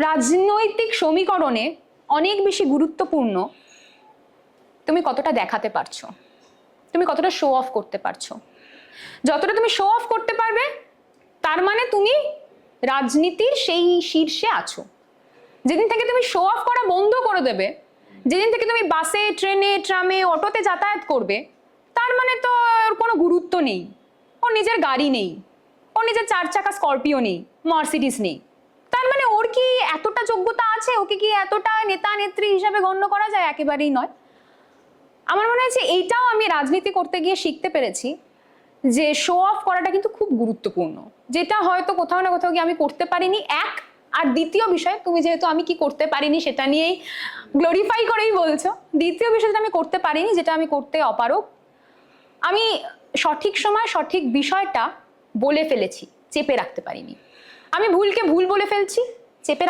রাজনৈতিক সমীকরণে অনেক বেশি গুরুত্বপূর্ণ তুমি কতটা দেখাতে পারছো, তুমি কতটা শো অফ করতে পারছো। যতটা তুমি শো অফ করতে পারবে তার মানে তুমি রাজনীতির সেই শীর্ষে আছো। যেদিন থেকে তুমি শো অফ করা বন্ধ করে দেবে, যেদিন থেকে তুমি বাসে, ট্রেনে, ট্রামে, অটোতে যাতায়াত করবে, তার মানে তো ওর কোনো গুরুত্ব নেই। ওর নিজের গাড়ি নেই, ওর নিজের 4 চাকা স্করপিও নেই, মার্সিডিস নেই। তার মানে ওর কি এতটা যোগ্যতা আছে? ওকে কি এতটা নেতা নেত্রী হিসাবে গণ্য করা যায়? একেবারেই নয়। আমার মনে হচ্ছে এইটাও আমি রাজনীতি করতে গিয়ে শিখতে পেরেছি যে শো অফ করাটা কিন্তু খুব গুরুত্বপূর্ণ, যেটা হয়তো কোথাও না কোথাও গিয়ে আমি করতে পারিনি। আর দ্বিতীয় বিষয়, তুমি যেহেতু আমি কি করতে পারিনি সেটা নিয়েই গ্লোরিফাই করেই বলছো, দ্বিতীয় বিষয় যেটা আমি করতে পারিনি, যেটা আমি করতে অপারগ, আমি সঠিক সময় সঠিক বিষয়টা বলে ফেলেছি, চেপে রাখতে পারিনি। আমি ভুলকে ভুল বলে ফেলছি, চেপে